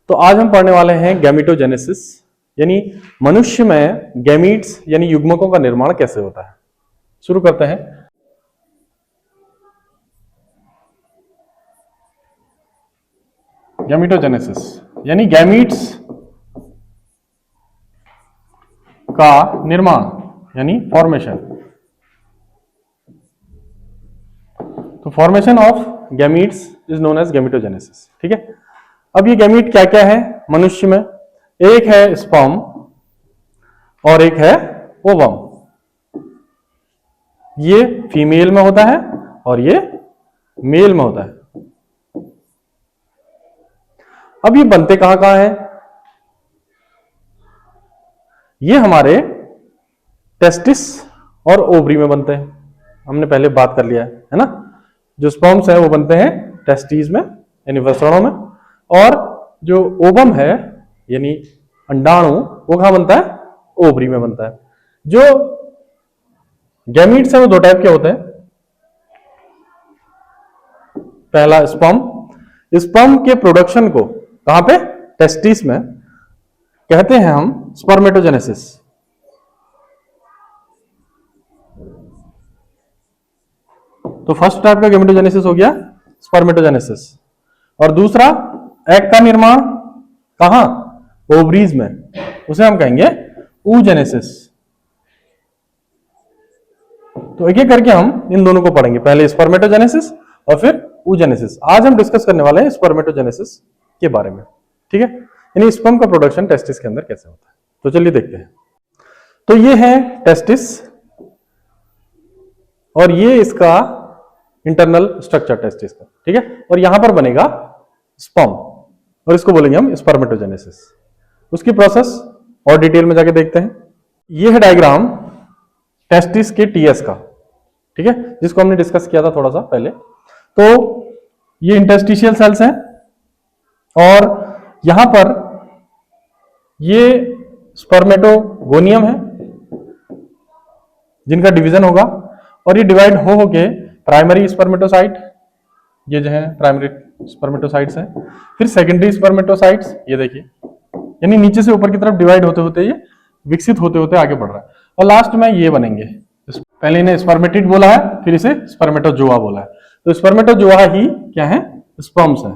तो आज हम पढ़ने वाले हैं गैमेटोजेनेसिस, यानी मनुष्य में गैमीट्स यानी युग्मकों का निर्माण कैसे होता है। शुरू करते हैं। गैमेटोजेनेसिस यानी गैमीट्स का निर्माण यानी फॉर्मेशन। तो formation of gametes is known as gametogenesis. ठीक है, अब ये गैमीट क्या क्या है मनुष्य में? एक है स्पर्म और एक है ओवम। ये फीमेल में होता है और ये मेल में होता है। अब ये बनते कहां कहां है? ये हमारे टेस्टिस और ओवरी में बनते हैं। हमने पहले बात कर लिया है ना। जो स्पर्म्स है वो बनते हैं टेस्टिस में यानी वृषणों में, और जो ओवम है यानी अंडाणु वो कहां बनता है? ओवरी में बनता है। जो गैमीट्स है वो दो टाइप के होते हैं। पहला स्पर्म, स्पर्म के प्रोडक्शन को कहां पे? टेस्टिस में कहते हैं हम स्पर्मेटोजेनेसिस। तो फर्स्ट टाइप का गैमेटोजेनेसिस हो गया स्पर्मेटोजेनेसिस। और दूसरा एग का निर्माण कहां? ओवरीज में, उसे हम कहेंगे oogenesis। तो एक एक करके हम इन दोनों को पढ़ेंगे, पहले स्पर्मेटोजेनेसिस और फिर oogenesis। आज हम डिस्कस करने वाले हैं स्पर्मेटोजेनेसिस के बारे में। ठीक है, यानी स्पर्म का प्रोडक्शन टेस्टिस के अंदर कैसे होता है। तो चलिए देखते हैं। तो ये है टेस्टिस और ये इसका इंटरनल स्ट्रक्चर टेस्टिस का। ठीक है, और यहां पर बनेगा स्पर्म और इसको बोलेंगे हम स्पर्मेटोजेनेसिस। उसकी प्रोसेस और डिटेल में जाके देखते हैं। ये है डायग्राम टेस्टिस के टीएस का। ठीक है, जिसको हमने डिस्कस किया था थोड़ा सा पहले। तो ये इंटरस्टिशियल सेल्स हैं और यहां पर ये स्पर्मेटोगोनियम है जिनका डिवीजन होगा, और ये डिवाइड हो के प्राइमरी स्पर्मेटोसाइट, ये जो है प्राइमरी स्पर्मेटोसाइट्स हैं, फिर सेकेंडरी स्पर्मेटोसाइट्स, ये देखिए, यानी नीचे से ऊपर की तरफ डिवाइड होते होते ये विकसित होते होते आगे बढ़ रहा है, और लास्ट में ये बनेंगे। पहले इन्हें स्पर्मेटिड बोला है, फिर इसे स्पर्मेटोजोआ बोला है। तो स्पर्मेटोजोआ ही क्या है? स्पर्म्स है।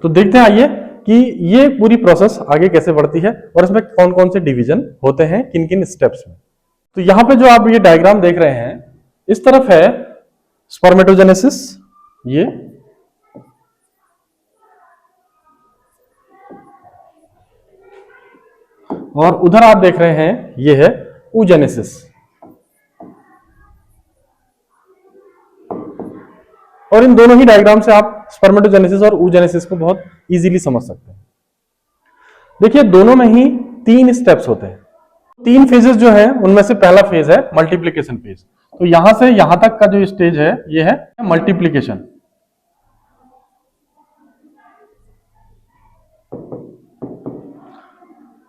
तो देखते हैं आइए कि ये पूरी प्रोसेस आगे कैसे बढ़ती है और इसमें कौन कौन से डिवीजन होते हैं किन किन स्टेप्स में। तो यहां पे जो आप ये डायग्राम देख रहे हैं, इस तरफ है स्पर्मेटोजेनेसिस, ये और उधर आप देख रहे हैं ये है oogenesis। और इन दोनों ही डायग्राम से आप स्पर्मेटोजेनेसिस और oogenesis को बहुत इजीली समझ सकते हैं। देखिए दोनों में ही 3 स्टेप्स होते हैं। 3 फेजेस जो है उनमें से पहला फेज है मल्टीप्लिकेशन फेज। तो यहां से यहां तक का जो स्टेज है ये है मल्टीप्लिकेशन।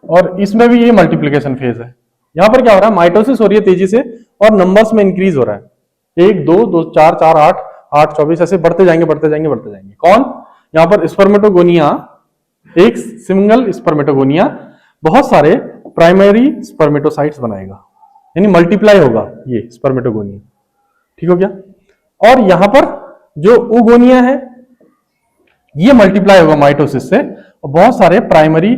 और इसमें भी ये मल्टीप्लिकेशन फेज है। यहां पर क्या हो रहा है? माइटोसिस हो रही है तेजी से और नंबर्स में इंक्रीज हो रहा है। 1 2 2 4 4 8 8 24 ऐसे बढ़ते जाएंगे बढ़ते जाएंगे बढ़ते जाएंगे। कौन? यहां पर स्पर्मेटोगोनिया, एक सिंगल स्पर्मेटोगोनिया बहुत सारे प्राइमरी स्पर्मेटोसाइट्स बनाएगा, यानी मल्टीप्लाई होगा ये स्पर्मेटोगोनिया। ठीक हो गया। और यहां पर जो oogonia है ये मल्टीप्लाई होगा माइटोसिस से और बहुत सारे प्राइमरी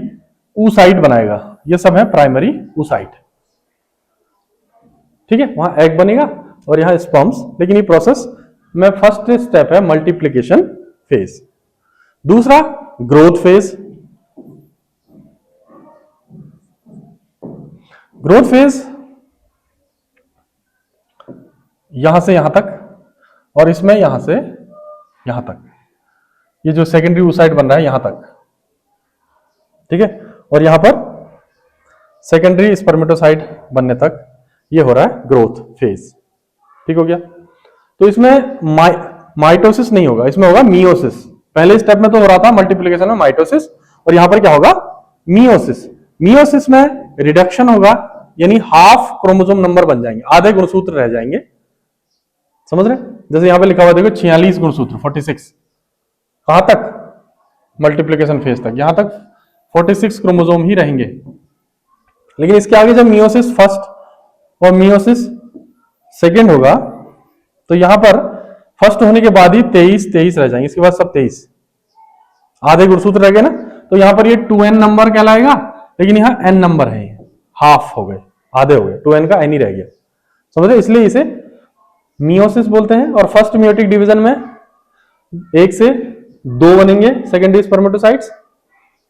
oocyte बनाएगा। ये सब है प्राइमरी oocyte। ठीक है, वहां एग बनेगा और यहां स्पर्म्स। लेकिन ये प्रोसेस में फर्स्ट स्टेप है मल्टीप्लिकेशन फेज। दूसरा ग्रोथ फेज। ग्रोथ फेज यहां से यहां तक और इसमें यहां से यहां तक, ये जो सेकेंडरी oocyte बन रहा है यहां तक। ठीक है, और यहां पर सेकेंडरी स्पर्मेटोसाइट बनने तक ये हो रहा है ग्रोथ फेज। ठीक हो गया। तो इसमें माइटोसिस नहीं होगा, इसमें होगा मियोसिस। पहले स्टेप में तो हो रहा था मल्टीप्लिकेशन में माइटोसिस, और यहां पर क्या होगा? मियोसिस। मियोसिस में रिडक्शन होगा, यानी हाफ क्रोमोसोम नंबर बन जाएंगे, आधे गुणसूत्र रह जाएंगे। समझ रहे? जैसे यहां पे लिखा हुआ देखो 46 गुणसूत्र 46। कहां तक? मल्टीप्लिकेशन फेज तक, यहां तक 46 क्रोमोसोम ही रहेंगे। लेकिन इसके आगे जब मियोसिस फर्स्ट और मियोसिस सेकेंड होगा तो यहां पर फर्स्ट होने के बाद ही 23 रह जाएंगे, इसके बाद सब 23 आधे गुणसूत्र रह गए ना, तो यहां पर ये 2n नंबर कहलाएगा, लेकिन यहां n नंबर है, हाफ हो गए, आधे हो गए, 2n का n ही रह गया, समझे, इसलिए इसे मियोसिस बोलते हैं। और फर्स्ट मियोटिक डिवीजन में 1 से 2 बनेंगे सेकेंडरी स्पर्मेटोसाइट्स,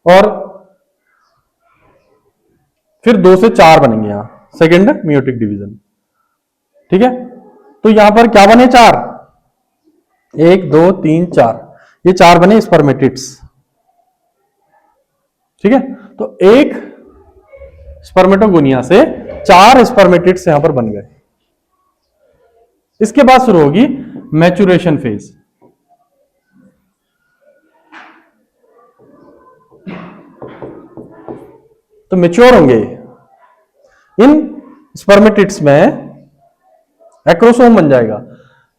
और फिर 2 से 4 बनेंगे यहां सेकेंड मियोटिक डिवीजन। ठीक है, तो यहां पर क्या बने 4, 1 2 3 4, ये 4 बने स्पर्मेटिड्स। ठीक है, तो एक स्पर्मेटोगोनिया से 4 स्पर्मेटिड्स यहां पर बन गए। इसके बाद शुरू होगी मैच्योरेशन फेज। तो मैच्योर होंगे इन स्पर्मेटिड्स में, एक्रोसोम बन जाएगा,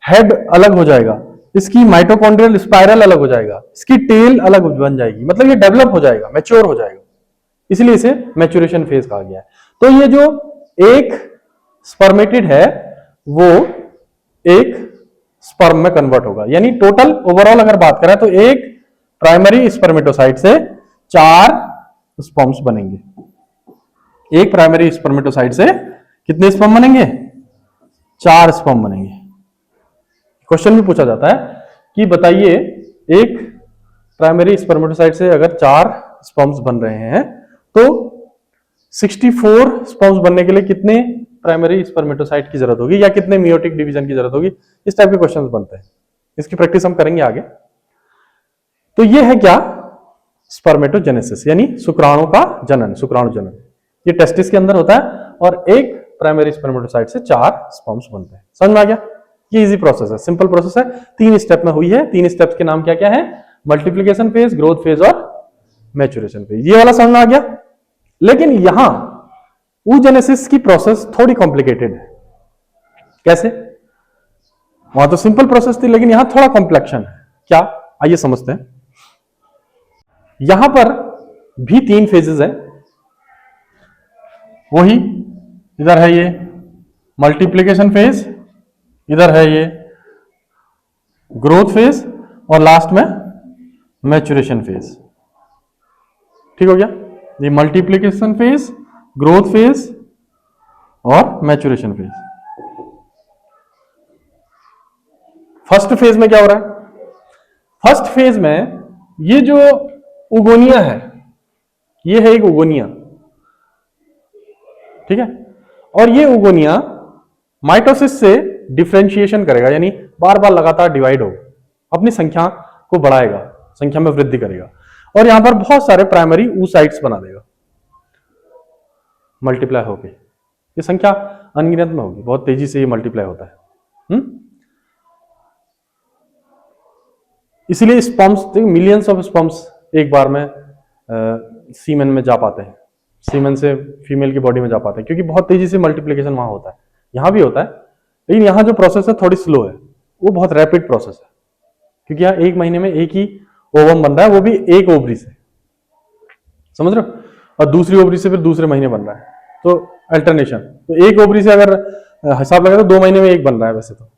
हेड अलग हो जाएगा, इसकी माइटोकॉन्ड्रियल स्पाइरल अलग हो जाएगा, इसकी टेल अलग बन जाएगी, मतलब ये डेवलप हो जाएगा, मैच्योर हो जाएगा, इसलिए इसे मैच्योरेशन फेज कहा गया है। तो ये जो एक स्पर्मेटिड है वो एक स्पर्म में कन्वर्ट होगा, यानी टोटल ओवरऑल अगर बात करें तो एक प्राइमरी स्पर्मेटोसाइट से 4 स्पर्म्स बनेंगे। एक प्राइमरी स्पर्मेटोसाइट से कितने स्पर्म बनेंगे? 4 स्पर्म बनेंगे। क्वेश्चन भी पूछा जाता है कि बताइए एक प्राइमरी स्पर्मेटोसाइट से अगर 4 स्पर्म्स बन रहे हैं तो 64 स्पर्म्स बनने के लिए कितने प्राइमरी स्पर्मेटोसाइट की जरूरत होगी या कितने मियोटिक डिवीजन की जरूरत होगी? इस टाइप के क्वेश्चंस बनते हैं, इसकी प्रैक्टिस हम करेंगे आगे। तो ये है क्या? स्पर्मेटोजेनेसिस, यानी शुक्राणु का जनन, शुक्राणु जनन। ये टेस्टिस के अंदर होता है और एक प्राइमरी स्पर्मेटोसाइट से 4 स्पर्म्स बनते हैं। समझ में आ गया? ये इजी प्रोसेस है, सिंपल प्रोसेस है, 3 स्टेप में हुई है। 3 स्टेप्स के नाम क्या क्या है? मल्टीप्लिकेशन फेज, ग्रोथ फेज और मैच्योरेशन फेज। ये वाला समझ में आ गया। लेकिन यहां oogenesis की प्रोसेस थोड़ी कॉम्प्लिकेटेड है। कैसे? वहां तो सिंपल प्रोसेस थी, लेकिन यहां थोड़ा कॉम्प्लेक्शन है। क्या? आइए समझते हैं। यहां पर भी 3 फेजेस है, वही इधर है ये मल्टीप्लिकेशन फेज, इधर है ये ग्रोथ फेज और लास्ट में मैच्योरेशन फेज। ठीक हो गया? ये मल्टीप्लिकेशन फेज, ग्रोथ फेज और मैच्योरेशन फेज। फर्स्ट फेज में क्या हो रहा है? फर्स्ट फेज में ये जो उगोनिया है, ये है एक उगोनिया, ठीक है, और ये उगोनिया माइटोसिस से डिफरेंशिएशन करेगा, यानी बार बार लगातार डिवाइड होगा, अपनी संख्या को बढ़ाएगा, संख्या में वृद्धि करेगा और यहां पर बहुत सारे प्राइमरी oocytes बना देगा, मल्टीप्लाई होके। ये संख्या अनगिनत में होगी, बहुत तेजी से ये मल्टीप्लाई होता है। इसीलिए स्पर्म्स, मिलियंस ऑफ स्पर्म्स एक बार में सीमेन में जा पाते हैं, सीमेन से फीमेल की बॉडी में जा पाते हैं, क्योंकि बहुत तेजी से मल्टीप्लिकेशन वहां होता है। यहां भी होता है, लेकिन यहां जो प्रोसेस है थोड़ी स्लो है, वो बहुत रैपिड प्रोसेस है, क्योंकि यहां 1 महीने में एक ही ओवम बन रहा है, वो भी एक ओवरी से, समझ रहे हो, और दूसरी ओवरी से फिर दूसरे महीने बन रहा है, तो अल्टरनेशन। तो एक ओवरी से अगर हिसाब लगा तो 2 महीने में एक बन रहा है वैसे तो,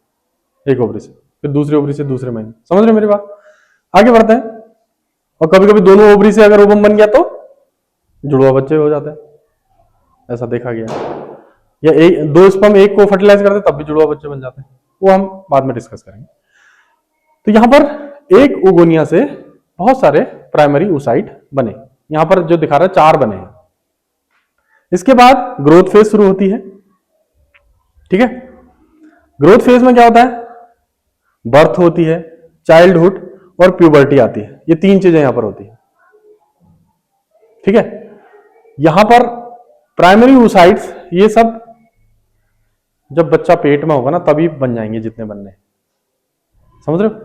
एक ओवरी से, फिर दूसरी ओवरी से दूसरे महीने। समझ रहे हो मेरी बात? आगे बढ़ते हैं। और कभी कभी दोनों ओवरी से अगर ओवम बन गया तो जुड़वा बच्चे हो जाते हैं, ऐसा देखा गया। या 2 स्पर्म एक को फर्टिलाइज करते तब भी जुड़वा बच्चे बन जाते हैं, वो हम बाद में डिस्कस करेंगे। तो यहां पर एक उगोनिया से बहुत सारे प्राइमरी oocyte बने, यहां पर जो दिखा रहा है 4 बने हैं। इसके बाद ग्रोथ फेज शुरू होती है, ठीक है। ग्रोथ फेज में क्या होता है? बर्थ होती है, चाइल्डहुड और प्यूबर्टी आती है, ये 3 चीजें यहां पर होती है, ठीक है। यहां पर प्राइमरी oocytes ये सब जब बच्चा पेट में होगा ना तभी बन जाएंगे जितने बनने, समझ रहे हो।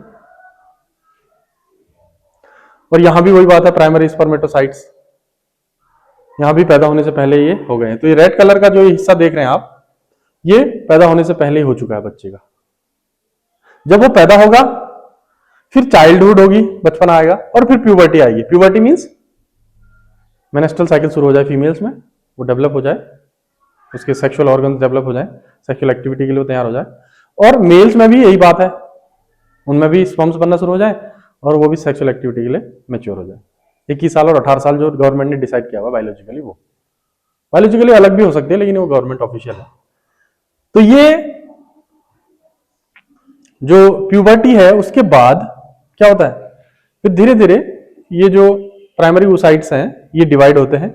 और यहां भी वही बात है, प्राइमरी स्पर्मेटोसाइट्स यहां भी पैदा होने से पहले ये हो गए हैं। तो ये रेड कलर का जो हिस्सा देख रहे हैं आप, ये पैदा होने से पहले ही हो चुका है बच्चे का। जब वो पैदा होगा फिर चाइल्डहुड होगी, बचपन आएगा, और फिर प्यूबर्टी आएगी। प्यूबर्टी मीन्स मेनेस्ट्रल साइकिल शुरू हो जाए फीमेल्स में, वो डेवलप हो जाए, उसके सेक्सुअल ऑर्गन डेवलप हो जाए, सेक्सुअल एक्टिविटी के लिए तैयार हो जाए। और मेल्स में भी यही बात है, उनमें भी स्पर्म्स बनना शुरू हो जाए और वो भी सेक्सुअल एक्टिविटी के लिए मैच्योर हो जाए। 21 साल और 18 साल जो गवर्नमेंट ने डिसाइड किया हुआ बायोलॉजिकली, वो बायोलॉजिकली अलग भी हो सकती है लेकिन वो गवर्नमेंट ऑफिशियल है। तो ये जो प्यूबर्टी है उसके बाद क्या होता है, फिर धीरे धीरे ये जो प्राइमरी oocytes हैं ये डिवाइड होते हैं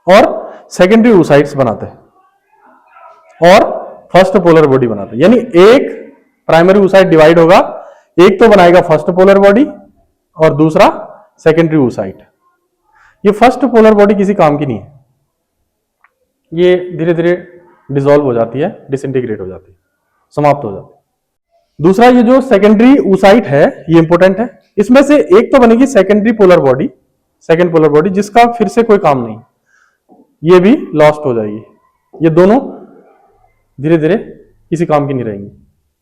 और सेकेंडरी oocytes बनाते हैं और फर्स्ट पोलर बॉडी बनाते हैं। यानी एक प्राइमरी oocyte डिवाइड होगा, एक तो बनाएगा फर्स्ट पोलर बॉडी और दूसरा सेकेंडरी oocyte। ये फर्स्ट पोलर बॉडी किसी काम की नहीं है, ये धीरे धीरे डिसॉल्व हो जाती है, डिसइंटीग्रेट हो जाती है, समाप्त हो जाती है। दूसरा ये जो सेकेंडरी oocyte है ये इंपॉर्टेंट है, इसमें से एक तो बनेगी secondary polar body, second polar body जिसका फिर से कोई काम नहीं, ये भी लॉस्ट हो जाएगी। ये दोनों धीरे धीरे किसी काम की नहीं रहेंगी,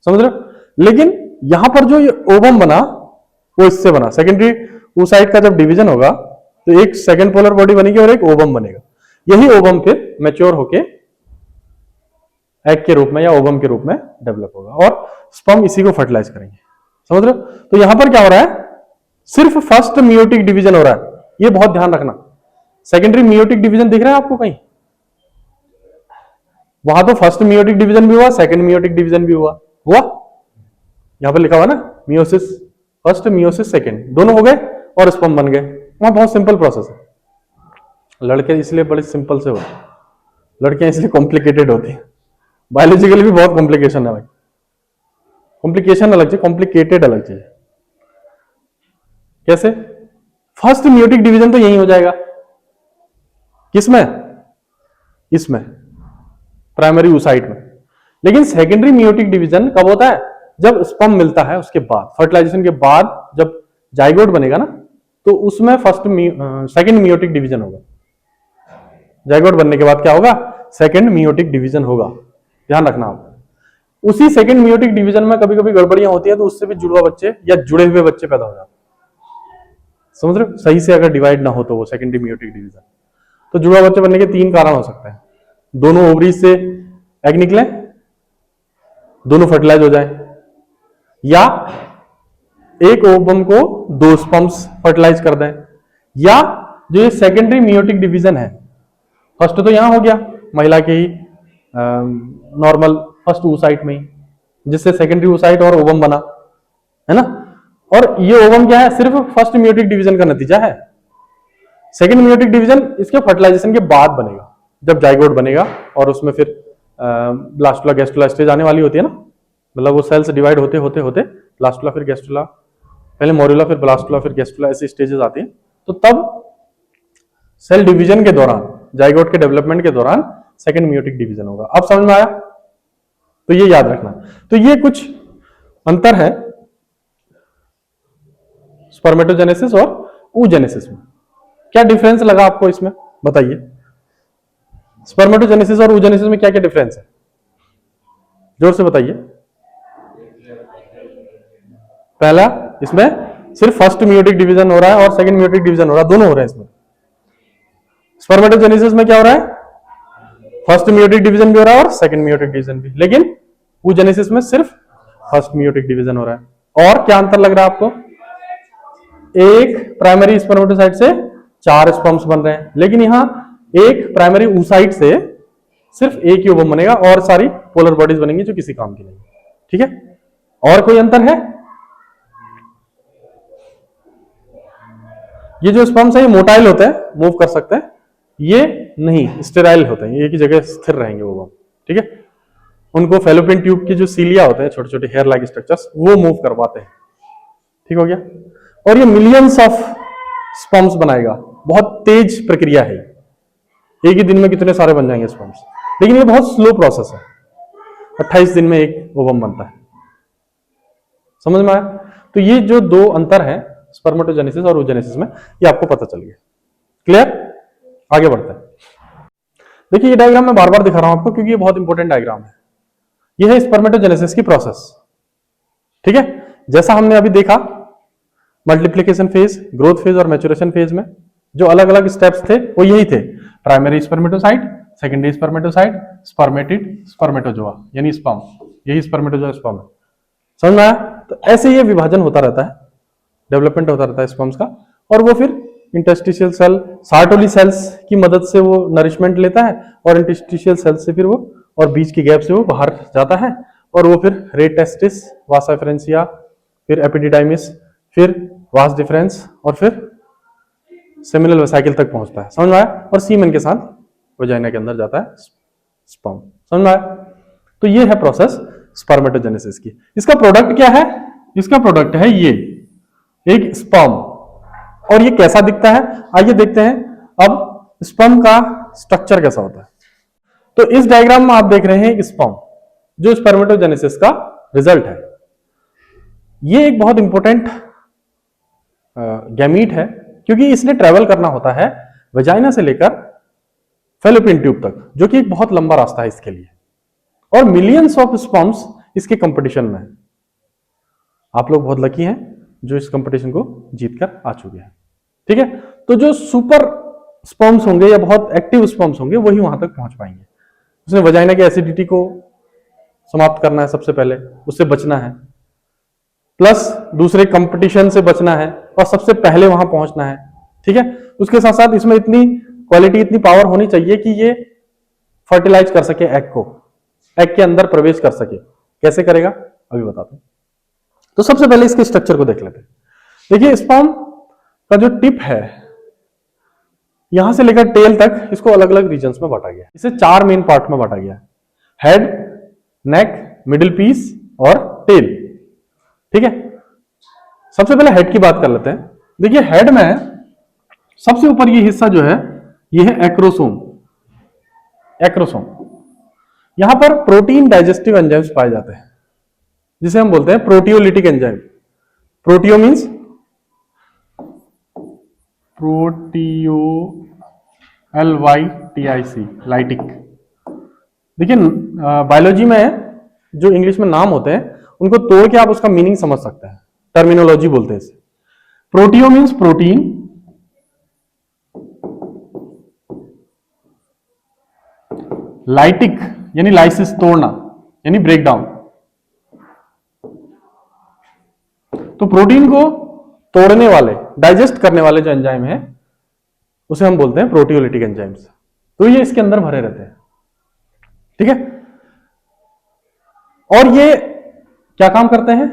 समझ रहे हो। लेकिन यहां पर जो ये ओवम बना वो इससे बना, सेकेंडरी oocyte का जब डिवीजन होगा तो एक सेकेंड पोलर बॉडी बनेगी और एक ओवम बनेगा। यही ओवम फिर मैच्योर होके एग के रूप में या ओवम के रूप में डेवलप होगा और स्पर्म इसी को फर्टिलाइज करेंगे, समझ रहे हो। तो यहां पर क्या हो रहा है, सिर्फ फर्स्ट मियोटिक डिवीजन हो रहा है, ये बहुत ध्यान रखना। सेकेंडरी मियोटिक डिवीजन दिख रहा है आपको कहीं, वहां तो फर्स्ट मियोटिक डिवीजन भी हुआ, सेकंड मियोटिक डिवीजन भी हुआ, यहां पर लिखा हुआ ना मियोसिस फर्स्ट मियोसिस सेकंड, दोनों हो गए और स्पर्म बन गए। वहां बहुत सिंपल प्रोसेस है, लड़के इसलिए बड़े सिंपल से होते, लड़कियां इसलिए कॉम्प्लिकेटेड होती है। बायोलॉजिकली भी बहुत कॉम्प्लिकेशन है भाई, कॉम्प्लिकेशन अलग चीज, कॉम्प्लिकेटेड अलग चीज। कैसे, फर्स्ट मियोटिक डिवीजन तो यही हो जाएगा, किसमें, इसमें प्राइमरी oocyte में। लेकिन सेकेंडरी मियोटिक डिवीजन कब होता है, जब स्पर्म मिलता है उसके बाद, फर्टिलाइजेशन के बाद जब जाइगोट बनेगा ना, तो उसमें सेकेंड मियोटिक डिवीजन होगा। जाइगोट बनने के बाद क्या होगा, सेकेंड मियोटिक डिवीजन होगा, ध्यान रखना आप। उसी सेकेंड मियोटिक डिवीजन में कभी कभी गड़बड़ियां होती है तो उससे भी जुड़वा बच्चे या जुड़े हुए बच्चे पैदा हो जाते हैं, समझ रहे हो। सही से अगर डिवाइड ना हो तो वो सेकेंडरी मियोटिक डिवीजन, तो जुड़वा बच्चे बनने के 3 कारण हो सकते हैं। दोनों ओवरीज से एग निकले, दोनों फर्टिलाइज हो जाए, या एक ओवम को 2 स्पर्म्स फर्टिलाइज कर दें, या जो ये सेकेंडरी मियोटिक डिवीजन है, फर्स्ट तो यहां हो गया महिला के ही नॉर्मल फर्स्ट oocyte में ही, जिससे सेकेंडरी oocyte और ओवम बना, है ना। और ये ओवम क्या है, सिर्फ फर्स्ट मियोटिक डिवीजन का नतीजा है। सेकेंड मियोटिक डिवीजन इसके फर्टिलाइजेशन के बाद बनेगा, जब जाइगोट बनेगा और उसमें फिर ब्लास्टुला गैस्ट्रुला स्टेज आने वाली होती है ना, मतलब वो सेल्स डिवाइड होते होते होते ब्लास्टुला फिर गैस्ट्रुला, पहले मोरुला फिर ब्लास्टुला फिर गैस्ट्रुला, ऐसी स्टेजेस आती हैं। तो तब सेल डिवीजन के दौरान, जाइगोट के डेवलपमेंट के दौरान सेकेंड मियोटिक डिवीजन होगा। अब समझ में आया, तो ये याद रखना। तो ये कुछ अंतर है स्पर्मेटोजेनेसिस और oogenesis में। क्या डिफरेंस लगा आपको इसमें, बताइए। स्पर्मेटोजेनेसिस और oogenesis में क्या क्या डिफरेंस है, जोर से बताइए। पहला, इसमें सिर्फ फर्स्ट मियोटिक डिवीजन हो रहा है और सेकंड मियोटिक डिवीजन हो रहा है, दोनों हो रहे हैं इसमें। स्पर्मेटोजेनेसिस में क्या हो रहा है, फर्स्ट मियोटिक डिवीजन भी हो रहा है और सेकंड मियोटिक डिवीजन भी, लेकिन oogenesis में सिर्फ फर्स्ट मियोटिक डिवीजन हो रहा है। और क्या अंतर लग रहा है आपको, एक प्राइमरी स्पर्मेटोसाइट से 4 स्पर्म्स बन रहे हैं, लेकिन यहां एक प्राइमरी oocyte से सिर्फ एक ही ओवम बनेगा और सारी पोलर बॉडीज बनेंगी जो किसी काम की नहीं, ठीक है। और कोई अंतर है, ये जो स्पर्म्स है ये मोटाइल होते हैं, मूव कर सकते हैं, ये नहीं, स्टेराइल होते हैं, एक ही जगह स्थिर रहेंगे ओवम, ठीक है। उनको फेलोपियन ट्यूब की जो सीलिया होते हैं, छोटे छोटे हेयर लाइक स्ट्रक्चर्स, वो मूव करवाते हैं, ठीक हो गया। और ये मिलियंस ऑफ स्पर्म्स बनाएगा, बहुत तेज प्रक्रिया है, एक ही दिन में कितने सारे बन जाएंगे स्पर्म्स, लेकिन ये बहुत स्लो प्रोसेस है, 28 दिन में एक ओवम बनता है, समझ में आया। तो ये जो 2 अंतर है स्पर्मेटोजेनेसिस और oogenesis में, ये आपको पता चल गया, क्लियर। आगे बढ़ते हैं। देखिए ये डायग्राम मैं बार बार दिखा रहा हूं आपको क्योंकि ये बहुत इंपॉर्टेंट डायग्राम है। ये है स्पर्मेटोजेनेसिस की प्रोसेस, ठीक है। जैसा हमने अभी देखा मल्टीप्लिकेशन फेज, ग्रोथ फेज और मैच्योरेशन फेज में जो अलग अलग स्टेप्स थे वो यही थे, primary spermatocyte, secondary spermatocyte, spermatid, spermatozoa यानी स्पर्म, यही स्पर्मेटोजोआ स्पर्म है। समझ में आया? तो ऐसे ये विभाजन होता रहता है, डेवलपमेंट होता रहता है स्पर्म्स का, और वो फिर इंटरस्टिशियल सेल, सार्टोली सेल्स की मदद से वो नरिशमेंट लेता है, और इंटरस्टिशियल सेल से फिर वो, और बीच की गैप से वो बाहर जाता है, और वो फिर रे टेस्टिस, वासा फ्रेंसिया, फिर एपिडिडाइमिस, फिर वास डिफरेंस, और फिर सेमिनल वेसिकल तक पहुंचता है। समझ में आया? और सीमेन के साथ वजाइना के अंदर जाता है स्पर्म। समझ में आया? तो ये है प्रोसेस स्पर्मेटोजेनेसिस की। इसका प्रोडक्ट क्या है? इसका प्रोडक्ट है ये एक स्पर्म। और ये कैसा दिखता है आइए देखते हैं। अब स्पर्म का स्ट्रक्चर कैसा होता है, तो इस डायग्राम में आप देख रहे हैं एक स्पर्म जो स्पर्मेटोजेनेसिस का रिजल्ट है। ये एक बहुत इंपॉर्टेंट गैमीट है, क्योंकि इसने ट्रेवल करना होता है वजाइना से लेकर फेलोपियन ट्यूब तक, जो कि एक बहुत लंबा रास्ता है इसके लिए, और मिलियंस ऑफ स्पर्म्स इसके कंपटीशन में है। आप लोग बहुत लकी हैं जो इस कंपटीशन को जीतकर आ चुके हैं। ठीक है, तो जो सुपर स्पर्म्स होंगे या बहुत एक्टिव स्पर्म्स होंगे वही वहां तक पहुंच पाएंगे। उसने वजाइना की एसिडिटी को समाप्त करना है, सबसे पहले उससे बचना है, प्लस दूसरे कंपटीशन से बचना है, और सबसे पहले वहां पहुंचना है। ठीक है, उसके साथ साथ इसमें इतनी क्वालिटी, इतनी पावर होनी चाहिए कि ये फर्टिलाइज कर सके एग को, एग के अंदर प्रवेश कर सके। कैसे करेगा अभी बताते हैं। तो सबसे पहले इसके स्ट्रक्चर को देख लेते हैं। देखिए, स्पर्म का जो टिप है यहां से लेकर टेल तक, इसको अलग अलग रीजन्स में बांटा गया। इसे 4 मेन पार्ट में बांटा गया: हेड, नेक, मिडिल पीस और टेल। ठीक है, सबसे पहले हेड की बात कर लेते हैं। देखिए, हेड में सबसे ऊपर ये हिस्सा जो है ये है एक्रोसोम। एक्रोसोम, यहां पर प्रोटीन डाइजेस्टिव एंजाइम्स पाए जाते हैं, जिसे हम बोलते हैं proteolytic enzyme. Proteo means proteo, LYTIC, lytic. देखिए, बायोलॉजी में जो इंग्लिश में नाम होते हैं उनको तोड़ के आप उसका मीनिंग समझ सकते हैं, टर्मिनोलॉजी बोलते हैं इसे। प्रोटियो मींस प्रोटीन, लाइटिक यानी लाइसिस, तोड़ना यानी ब्रेक डाउन। तो प्रोटीन को तोड़ने वाले, डाइजेस्ट करने वाले जो एंजाइम है उसे हम बोलते हैं प्रोटियोलिटिक एंजाइम्स। तो ये इसके अंदर भरे रहते हैं। ठीक है, और ये क्या काम करते हैं?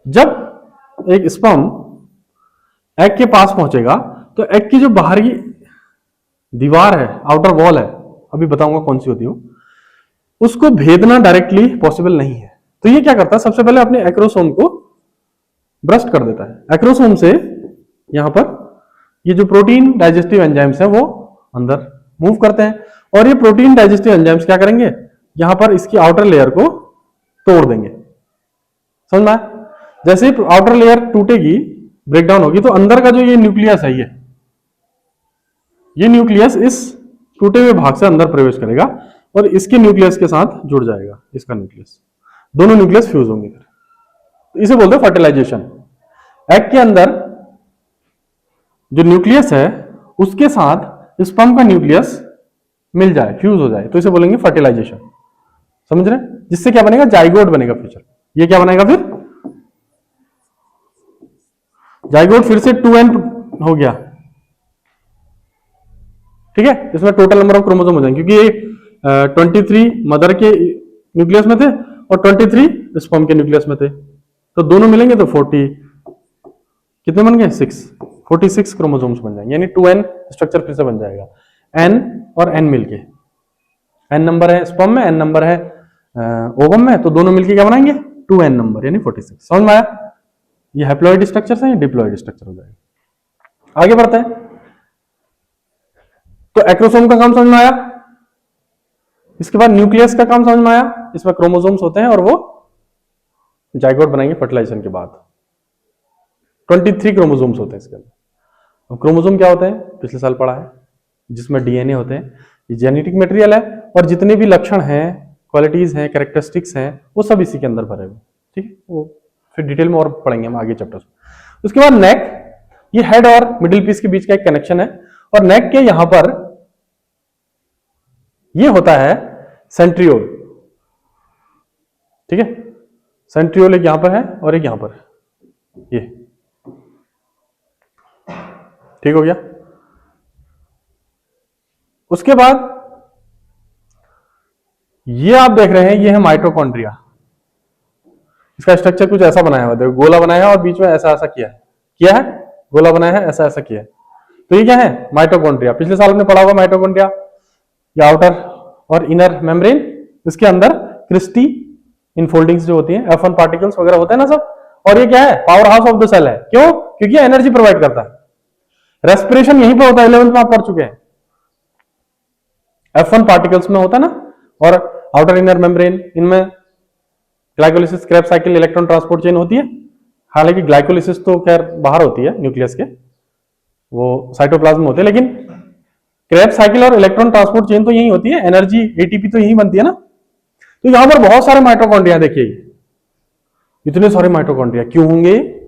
जब एक स्पर्म एग के पास पहुंचेगा तो एग की जो बाहरी दीवार है, आउटर वॉल है, अभी बताऊंगा कौन सी होती है, उसको भेदना डायरेक्टली पॉसिबल नहीं है। तो ये क्या करता है? सबसे पहले अपने एक्रोसोम को ब्रस्ट कर देता है। एक्रोसोम से यहां पर ये जो प्रोटीन डाइजेस्टिव एंजाइम्स हैं वो अंदर मूव करते हैं, और ये प्रोटीन डाइजेस्टिव एंजाइम्स क्या करेंगे? यहां पर इसकी आउटर लेयर को तोड़ देंगे। समझ में आया? जैसे ही आउटर लेयर टूटेगी, ब्रेकडाउन होगी, तो अंदर का जो ये न्यूक्लियस है, ये न्यूक्लियस इस टूटे हुए भाग से अंदर प्रवेश करेगा और इसके न्यूक्लियस के साथ जुड़ जाएगा। इसका न्यूक्लियस, दोनों न्यूक्लियस फ्यूज होंगे। फिर इसे बोलते हैं फर्टिलाइजेशन। एग के अंदर जो न्यूक्लियस है उसके साथ स्पर्म का न्यूक्लियस मिल जाए, फ्यूज हो जाए, तो इसे बोलेंगे फर्टिलाइजेशन। समझ रहे? जिससे क्या बनेगा? जाइगोट बनेगा फ्यूचर। ये क्या बनेगा फिर? जाइगोट फिर से 2n हो गया। ठीक है, इसमें टोटल नंबर ऑफ क्रोमोसोम हो जाएंगे, क्योंकि ये 23 मदर के न्यूक्लियस में थे और 23 स्पर्म के न्यूक्लियस में थे, तो दोनों मिलेंगे तो 40 कितने बन गए? 46 क्रोमोसोम्स बन जाएंगे, यानी 2n स्ट्रक्चर फिर से बन जाएगा। n और n मिलके, n नंबर है स्पर्म में, n नंबर है ओवम में, तो दोनों मिलके क्या बनाएंगे? 2n नंबर यानी 46। समझ में आया? ये हैप्लॉइड स्ट्रक्चर है, ये डिप्लॉइड स्ट्रक्चर हो जाएगा। आगे बढ़ते हैं। तो एक्रोसोम का काम समझ में आया। इसके बाद न्यूक्लियस का काम समझ में आया। इसमें क्रोमोसोम्स होते हैं और वो जाइगोट बनाएंगे फर्टिलाइजेशन के बाद। 23 क्रोमोसोम्स होते हैं इसके अंदर। और क्रोमोसोम क्या होते हैं? पिछले साल पढ़ा है, जिसमें डीएनए होते हैं। ये जेनेटिक मटेरियल है, और जितने भी लक्षण हैं, क्वालिटीज हैं, कैरेक्टरिस्टिक्स हैं, वो सब इसी के अंदर भरे हुए। ठीक है, वो फिर डिटेल में और पढ़ेंगे हम आगे चैप्टर्स में। उसके बाद नेक, ये हेड और मिडिल पीस के बीच का एक कनेक्शन है, और नेक के यहां पर ये होता है सेंट्रियोल, ठीक है। सेंट्रियोल एक यहां पर है और एक यहां पर है, ये ठीक हो गया। उसके बाद ये आप देख रहे हैं, ये है माइटोकॉन्ड्रिया। इसका स्ट्रक्चर कुछ ऐसा बनाया हुआ है, देखो गोला बनाया है और बीच में ऐसा ऐसा किया है, गोला बनाया है, ऐसा ऐसा किया है। तो ये क्या है, माइटोकॉन्ड्रिया। पिछले साल हमने पढ़ा हुआ माइटोकॉन्ड्रिया, या आउटर और इनर मेम्ब्रेन, इसके अंदर क्रिस्टी इनफोल्डिंग्स जो होती हैं, F1 पार्टिकल्स वगैरह होते हैं ना सब। और ये क्या है, powerhouse of the cell है। क्यों? क्योंकि एनर्जी प्रोवाइड करता है। रेस्पिरेशन यहीं पर होता है, 11th में आप पढ़ चुके हैं, F1 पार्टिकल्स में होता है ना। और आउटर इनर मेम्ब्रेन, इनमें glycolysis, Krebs cycle, electron transport chain होती है। हालांकि ग्लाइकोलिसिस तो खैर बाहर होती है न्यूक्लियस के, वो साइटोप्लाज्म में होते हैं, लेकिन क्रेब्स साइकिल और इलेक्ट्रॉन ट्रांसपोर्ट चेन तो यही होती है, एनर्जी एटीपी तो यही बनती है ना। तो यहां पर बहुत सारे माइटोकॉन्ड्रिया, देखिए इतने सारे माइटोकॉन्ड्रिया क्यों होंगे? ये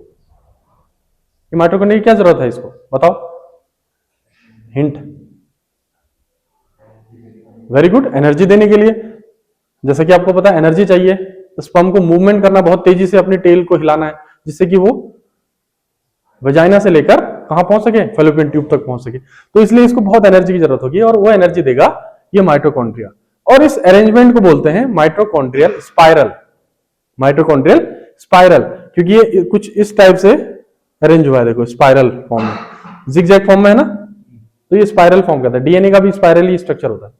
माइटोकॉन्ड्रिया की क्या जरूरत है, इसको बताओ, हिंट। वेरी गुड, एनर्जी देने के लिए। जैसे कि आपको पता है एनर्जी चाहिए, तो स्पर्म को मूवमेंट करना, बहुत तेजी से अपनी टेल को हिलाना है, जिससे कि वो वजाइना से लेकर कहां पहुंच सके, फैलोपियन ट्यूब तक पहुंच सके। तो इसलिए इसको बहुत एनर्जी की जरूरत होगी, और वो एनर्जी देगा ये माइटोकॉन्ड्रिया। और इस अरेंजमेंट को बोलते हैं माइटोकॉन्ड्रियल स्पाइरल। माइटोकॉन्ड्रियल स्पाइरल, क्योंकि ये कुछ इस टाइप से अरेंज हुआ है, देखो स्पाइरल फॉर्म में, जिगजैग फॉर्म में है ना, तो ये स्पाइरल फॉर्म का था। डीएनए का भी स्पाइरल ही स्ट्रक्चर होता है।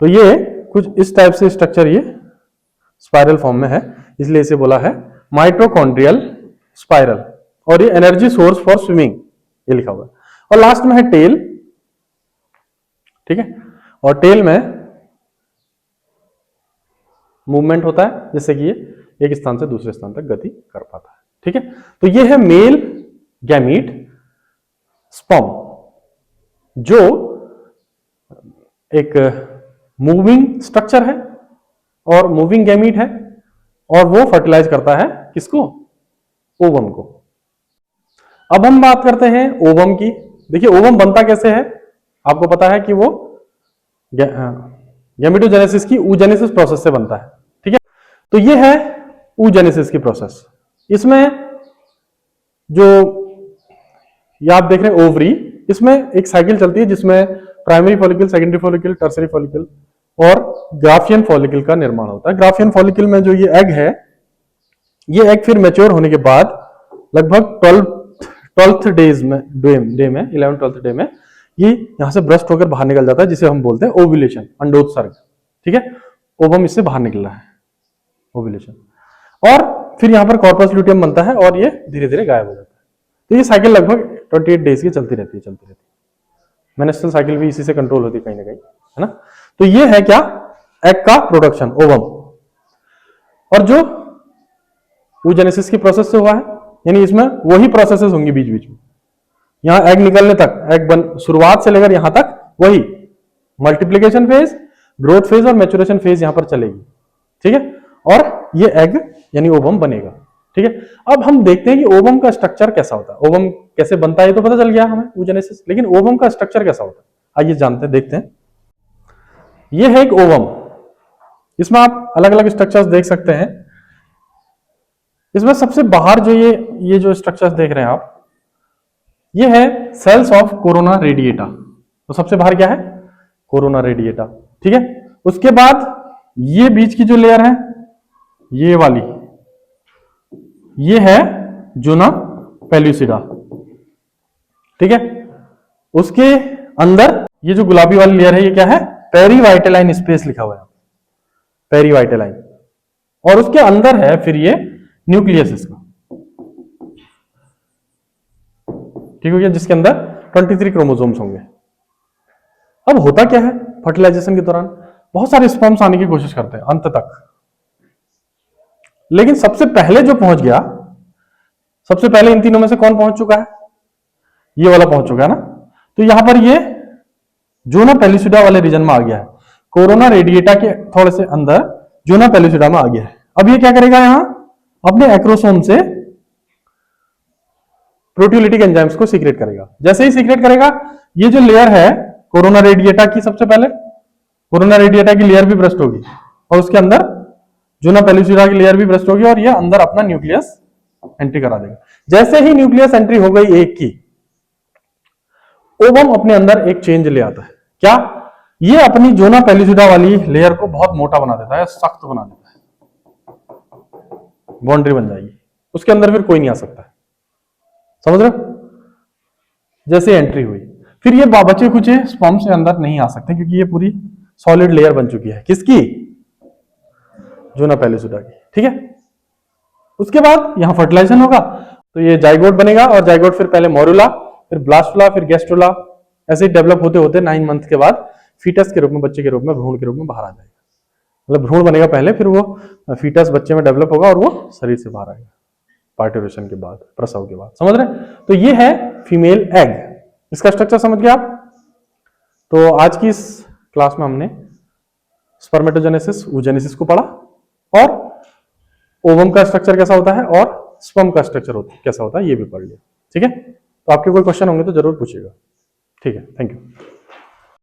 तो ये कुछ इस टाइप से स्ट्रक्चर ये स्पाइरल फॉर्म में है, इसलिए इसे बोला है माइटोकॉन्ड्रियल स्पाइरल। और ये एनर्जी सोर्स फॉर स्विमिंग, ये लिखा हुआ है। और लास्ट में है टेल, ठीक है। और टेल में मूवमेंट होता है, जिससे कि ये एक स्थान से दूसरे स्थान तक गति कर पाता है, ठीक है। तो ये है मेल गैमीट स्पर्म, जो एक मूविंग स्ट्रक्चर है और मूविंग गैमीट है, और वो फर्टिलाइज करता है किसको, ओवम को। अब हम बात करते हैं ओवम की। देखिए ओवम बनता कैसे है, आपको पता है कि वो गैमेटोजेनेसिस की oogenesis प्रोसेस से बनता है, ठीक है। तो ये है oogenesis की प्रोसेस। इसमें जो ये आप देख रहे हैं ओवरी, इसमें एक साइकिल चलती है जिसमें primary follicle, secondary follicle, tertiary follicle और ग्राफियन फॉलिकल का निर्माण होता है। ग्राफियन फॉलिकल में जो ये एग है, ये एग फिर मैच्योर होने के बाद लगभग 12th डे में 11th-12th डे में ये यहां से ब्रस्ट होकर बाहर निकल जाता है, जिसे हम बोलते हैं ओव्यूलेशन, अंडोत्सर्ग, ठीक है। ओवम इससे बाहर निकल रहा है, ओव्यूलेशन। और फिर यहां पर कॉर्पस ल्यूटियम बनता है और ये धीरे धीरे गायब हो जाता है। तो ये साइकिल लगभग 28 डेज की चलती रहती है। मेनेस्ट्रुअल साइकिल भी इसी से कंट्रोल होती है कहीं ना कहीं, है ना। तो ये है क्या, एग का प्रोडक्शन, ओवम। और जो oogenesis की प्रोसेस से हुआ है, यानी इसमें वही प्रोसेसेस होंगी बीच बीच में, यहां एग निकलने तक, एग बन शुरुआत से लेकर यहां तक वही मल्टीप्लिकेशन फेज, ग्रोथ फेज और मैच्योरेशन फेज यहां पर चलेगी, ठीक है। और ये एग यानी ओवम बनेगा, ठीक है। अब हम देखते हैं कि ओवम का स्ट्रक्चर कैसा होता है, ओवम कैसे बनता है, ये तो पता चल गया हमें oogenesis, लेकिन ओवम का स्ट्रक्चर कैसा होता है आइए जानते हैं, देखते हैं। ये है एक ओवम, इसमें आप अलग अलग स्ट्रक्चर्स देख सकते हैं। इसमें सबसे बाहर जो ये जो स्ट्रक्चर्स देख रहे हैं आप, ये है सेल्स ऑफ कोरोना रेडिएटा। तो सबसे बाहर क्या है, कोरोना रेडिएटा, ठीक है। उसके बाद ये बीच की जो लेयर है, ये वाली, ये है जूना पेल्यूसिडा, ठीक है। उसके अंदर ये जो गुलाबी वाली लेयर है, ये क्या है, पेरीवाइटेलाइन स्पेस लिखा हुआ है, पेरीवाइटेलाइन। और उसके अंदर है फिर ये न्यूक्लियस इसका, ठीक हो गया, जिसके अंदर 23 क्रोमोसोम्स होंगे। अब होता क्या है, फर्टिलाइजेशन के दौरान बहुत सारे स्पर्म्स आने की कोशिश करते हैं अंत तक, लेकिन सबसे पहले जो पहुंच गया, सबसे पहले इन तीनों में से कौन पहुंच चुका है, ये वाला पहुंच चुका है ना। तो यहां पर ये जोना पेल्यूसिडा वाले रीजन में आ गया है, कोरोना रेडिएटा के थोड़े से अंदर जोना पेल्यूसिडा में आ गया है। अब ये क्या करेगा, यहां अपने एक्रोसोम से प्रोटियोलिटिक एंजाइम्स को सीक्रेट करेगा। जैसे ही सीक्रेट करेगा, ये जो लेयर है कोरोना रेडिएटा की, सबसे पहले कोरोना रेडिएटा की लेयर भी ब्रस्ट होगी और उसके अंदर जूना पेलिसिडा की लेयर भी ब्रस्ट होगी और ये अंदर अपना न्यूक्लियस एंट्री करा देगा। जैसे ही न्यूक्लियस एंट्री हो गई एक की, ओवम अपने अंदर एक चेंज ले आता है। क्या? ये अपनी जोना पेलिसिडा वाली लेयर को बहुत मोटा बना देता है, सख्त बना देता है, बाउंड्री बन जाएगी, उसके अंदर फिर कोई नहीं आ सकता है। समझ रहे हो? जैसे एंट्री हुई, फिर ये बचे कुचे स्पर्म से अंदर नहीं आ सकते क्योंकि ये पूरी सॉलिड लेयर बन चुकी है। किसकी? जोना पेलिसिडा की। ठीक है, उसके बाद यहां फर्टिलाइजेशन होगा तो ये जाइगोट बनेगा और जाइगोट फिर पहले मोरुला, फिर ब्लास्टुला, फिर गैस्ट्रुला, ऐसे डेवलप होते होते 9 मंथ के बाद फीटस के रूप में, बच्चे के रूप में, भ्रूण के रूप में बाहर आ जाएगा। मतलब भ्रूण बनेगा पहले, फिर वो फीटस बच्चे में डेवलप होगा और वो शरीर से बाहर आएगा पार्टुरेशन के बाद, प्रसव के बाद। समझ रहे? तो ये है फीमेल एग। इसका स्ट्रक्चर समझ गए आप? तो आज की इस क्लास में हमने स्पर्मेटोजेनेसिस, oogenesis को पढ़ा और ओवम का स्ट्रक्चर कैसा होता है और स्पर्म का स्ट्रक्चर कैसा होता है ये भी पढ़ लिया। ठीक है, तो आपके कोई क्वेश्चन होंगे तो जरूर पूछिएगा। ठीक है, थैंक यू।